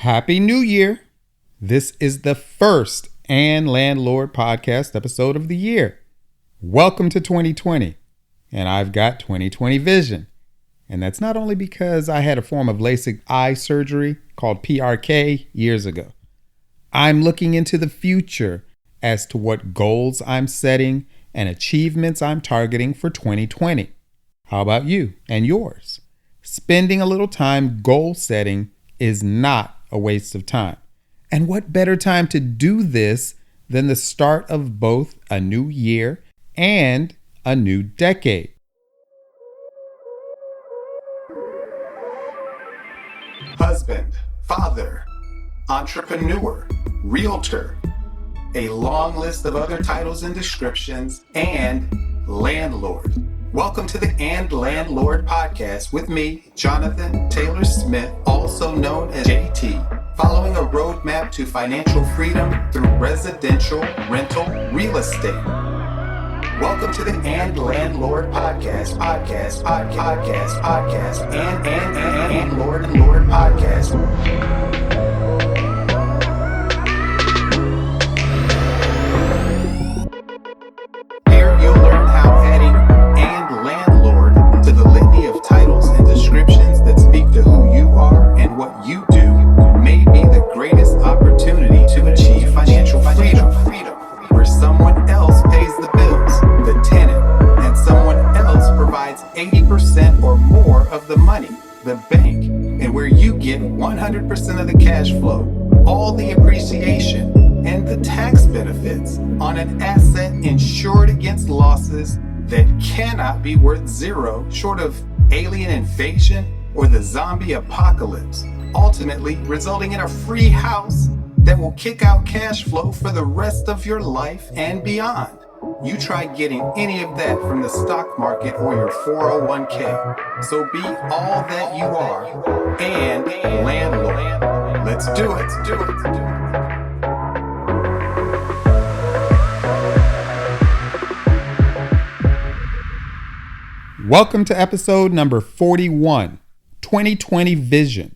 Happy New Year. This is the first And Landlord podcast episode of the year. Welcome to 2020. And I've got 2020 vision. And that's not only because I had a form of LASIK eye surgery called PRK years ago. I'm looking into the future as to what goals I'm setting and achievements I'm targeting for 2020. How about you and yours? Spending a little time goal setting is not a waste of time. And what better time to do this than the start of both a new year and a new decade? Husband, father, entrepreneur, realtor, a long list of other titles and descriptions, and landlord. Welcome to the And Landlord podcast with me, Jonathan Taylor Smith, also known as JT, following a roadmap to financial freedom through residential rental real estate. Welcome to the And Landlord podcast, and Lord podcast. Here you'll learn how adding and landlord to the litany of titles and descriptions that speak to who you are and what you do may be the greatest opportunity to achieve financial freedom, where someone else pays the bills, the tenant, and someone else provides 80% or more of the money, the bank, and where you get 100% of the cash flow, all the appreciation, and the tax benefits on an asset insured against losses that cannot be worth zero short of alien invasion or the zombie apocalypse, ultimately resulting in a free house that will kick out cash flow for the rest of your life and beyond. You try getting any of that from the stock market or your 401k. So be all that you are and landlord. Let's do it. Welcome to episode number 41, 2020 Vision.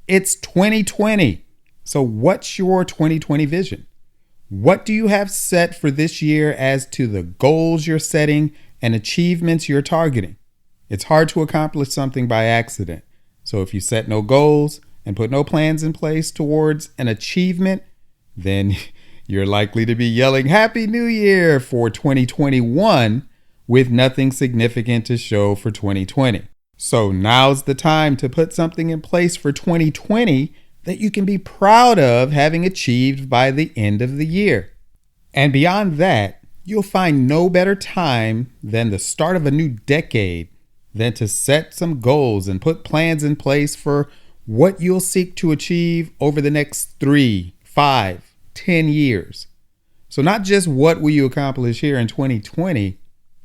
It's 2020. So what's your 2020 vision? What do you have set for this year as to the goals you're setting and achievements you're targeting? It's hard to accomplish something by accident. So if you set no goals and put no plans in place towards an achievement, then you're likely to be yelling Happy New Year for 2021 with nothing significant to show for 2020. So now's the time to put something in place for 2020 that you can be proud of having achieved by the end of the year. And beyond that, you'll find no better time than the start of a new decade than to set some goals and put plans in place for what you'll seek to achieve over the next 3, 5, 10 years. So not just what will you accomplish here in 2020,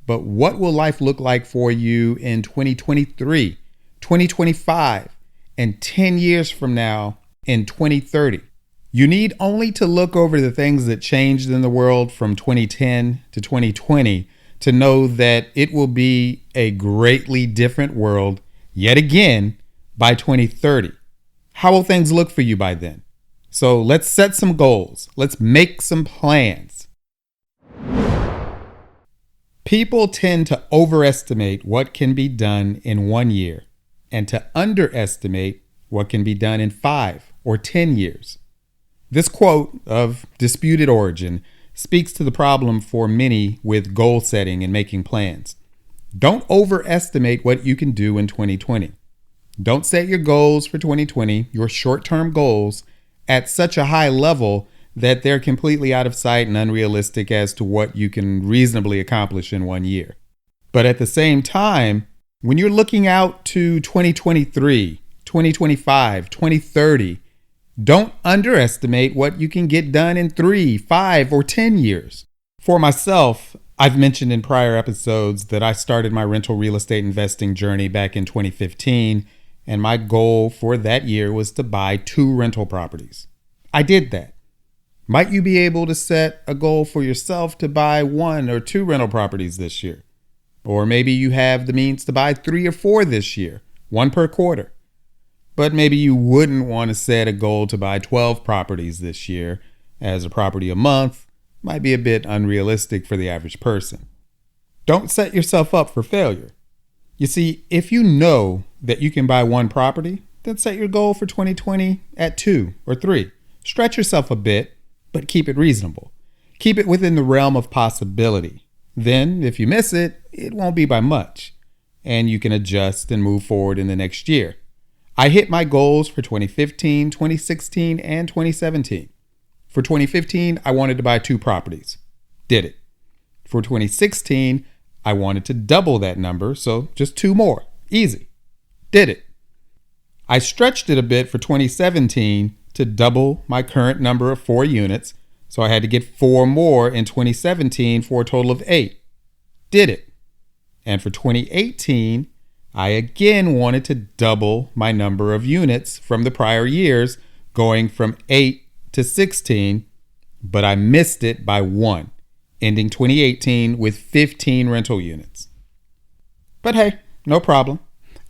but what will life look like for you in 2023, 2025, and 10 years from now in 2030? You need only to look over the things that changed in the world from 2010 to 2020 to know that it will be a greatly different world yet again by 2030. How will things look for you by then? So let's set some goals. Let's make some plans. People tend to overestimate what can be done in 1 year and to underestimate what can be done in 5 or 10 years. This quote of disputed origin speaks to the problem for many with goal setting and making plans. Don't overestimate what you can do in 2020. Don't set your goals for 2020, your short-term goals, at such a high level that they're completely out of sight and unrealistic as to what you can reasonably accomplish in 1 year. But at the same time, when you're looking out to 2023, 2025, 2030, don't underestimate what you can get done in 3, 5, or 10 years. For myself, I've mentioned in prior episodes that I started my rental real estate investing journey back in 2015, and my goal for that year was to buy 2 rental properties. I did that. Might you be able to set a goal for yourself to buy 1 or 2 rental properties this year? Or maybe you have the means to buy 3 or 4 this year, 1 per quarter. but maybe you wouldn't want to set a goal to buy 12 properties this year, as a property a month might be a bit unrealistic for the average person. Don't set yourself up for failure. You see, if you know that you can buy one property, then set your goal for 2020 at 2 or 3. Stretch yourself a bit, but keep it reasonable. Keep it within the realm of possibility. Then, if you miss it, it won't be by much, and you can adjust and move forward in the next year. I hit my goals for 2015, 2016, and 2017. For 2015, I wanted to buy 2 properties. Did it. For 2016, I wanted to double that number, so just 2 more. Easy. Did it. I stretched it a bit for 2017 to double my current number of 4 units, so I had to get 4 more in 2017 for a total of 8. Did it. And for 2018, I again wanted to double my number of units from the prior years, going from 8 to 16, but I missed it by 1, ending 2018 with 15 rental units. But hey, no problem.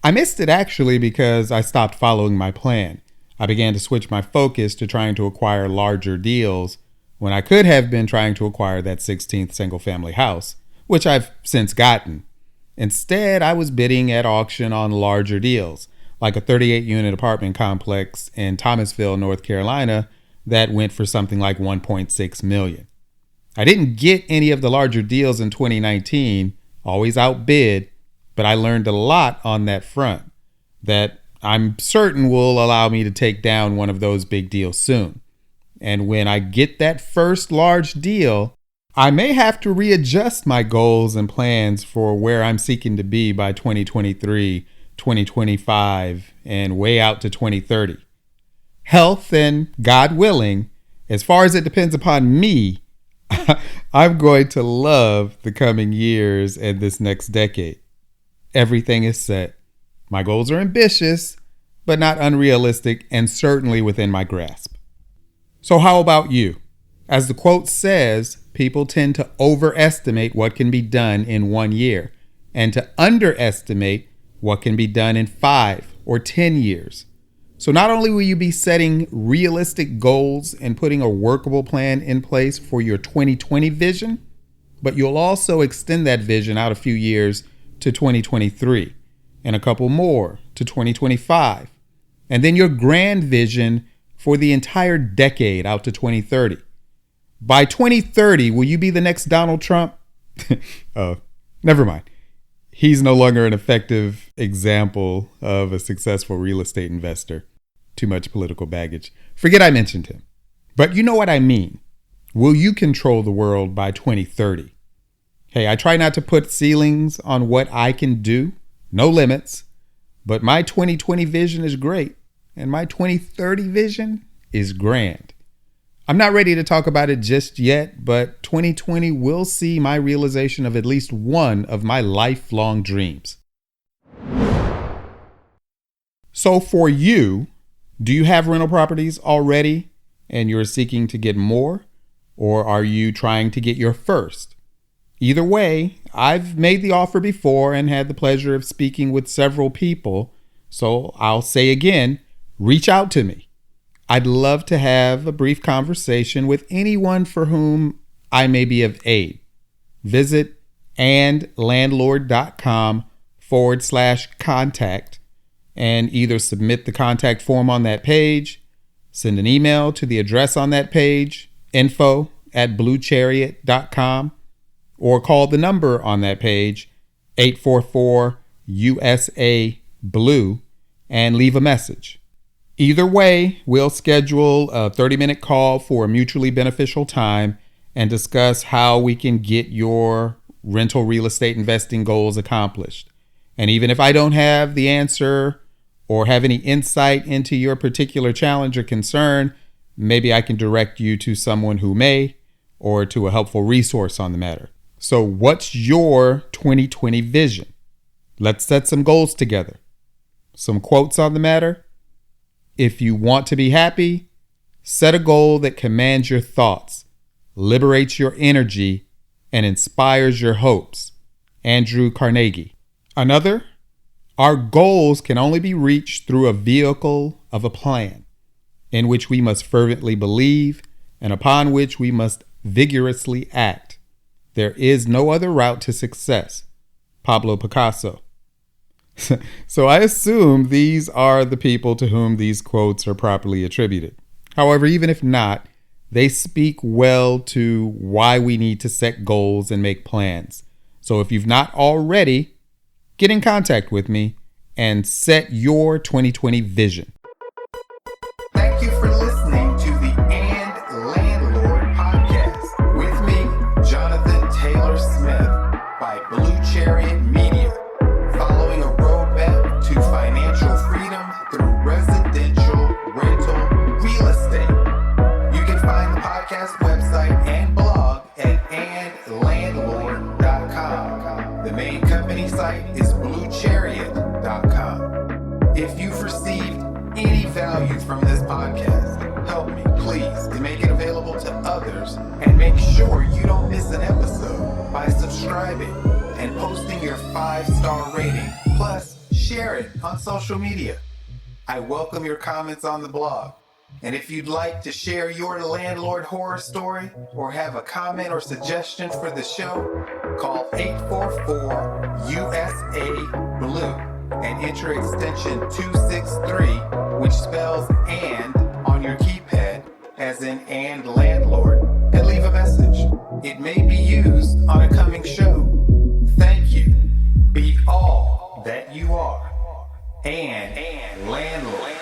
I missed it actually because I stopped following my plan. I began to switch my focus to trying to acquire larger deals when I could have been trying to acquire that 16th single-family house, which I've since gotten. Instead, I was bidding at auction on larger deals, like a 38-unit apartment complex in Thomasville, North Carolina, that went for something like $1.6 million. I didn't get any of the larger deals in 2019, always outbid, but I learned a lot on that front that I'm certain will allow me to take down one of those big deals soon. And when I get that first large deal, I may have to readjust my goals and plans for where I'm seeking to be by 2023, 2025, and way out to 2030. Health and God willing, as far as it depends upon me, I'm going to love the coming years and this next decade. Everything is set. My goals are ambitious, but not unrealistic and certainly within my grasp. So how about you? As the quote says, people tend to overestimate what can be done in 1 year and to underestimate what can be done in 5 or 10 years. So not only will you be setting realistic goals and putting a workable plan in place for your 2020 vision, but you'll also extend that vision out a few years to 2023 and a couple more to 2025. And then your grand vision for the entire decade out to 2030. By 2030, will you be the next Donald Trump? Oh, never mind. He's no longer an effective example of a successful real estate investor. Too much political baggage. Forget I mentioned him. But you know what I mean. Will you control the world by 2030? Hey, I try not to put ceilings on what I can do. No limits. But my 2020 vision is great. And my 2030 vision is grand. I'm not ready to talk about it just yet, but 2020 will see my realization of at least one of my lifelong dreams. So for you, do you have rental properties already and you're seeking to get more? Or are you trying to get your first? Either way, I've made the offer before and had the pleasure of speaking with several people. So I'll say again, reach out to me. I'd love to have a brief conversation with anyone for whom I may be of aid. Visit andlandlord.com/contact and either submit the contact form on that page, send an email to the address on that page, info@bluechariot.com, or call the number on that page, 844-USA-BLUE, and leave a message. Either way, we'll schedule a 30-minute call for a mutually beneficial time and discuss how we can get your rental real estate investing goals accomplished. And even if I don't have the answer or have any insight into your particular challenge or concern, maybe I can direct you to someone who may, or to a helpful resource on the matter. So what's your 2020 vision? Let's set some goals together. Some quotes on the matter. If you want to be happy, set a goal that commands your thoughts, liberates your energy, and inspires your hopes. Andrew Carnegie. Another, Our goals can only be reached through a vehicle of a plan in which we must fervently believe and upon which we must vigorously act. There is no other route to success. Pablo Picasso. So I assume these are the people to whom these quotes are properly attributed. However, even if not, they speak well to why we need to set goals and make plans. So if you've not already, get in contact with me and set your 2020 vision. Thank you for listening to the And Landlord podcast with me, Jonathan Taylor Smith, by Blue Chariot Media, following a roadmap to financial freedom through residential rental real estate. You can find the podcast website and blog at andlandlord.com. The main company site is bluechariot.com. If you've received any value from this podcast, help me, please, to make it available to others, and make sure you don't miss an episode by subscribing and posting your 5-star rating. Plus, share it on social media. I welcome your comments on the blog. And if you'd like to share your landlord horror story or have a comment or suggestion for the show, call 844-USA-BLUE and enter extension 263, which spells "and" on your keypad, as in "and landlord," and leave a message. It may be used on a coming show. Thank you. Be all that you are. And landlord.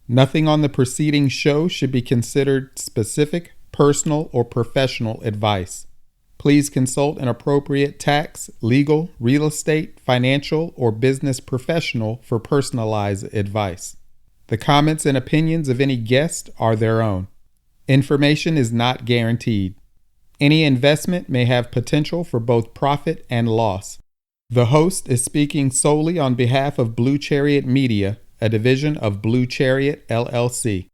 Nothing on the preceding show should be considered specific, personal, or professional advice. Please consult an appropriate tax, legal, real estate, financial, or business professional for personalized advice. The comments and opinions of any guest are their own. Information is not guaranteed. Any investment may have potential for both profit and loss. The host is speaking solely on behalf of Blue Chariot Media, a division of Blue Chariot, LLC.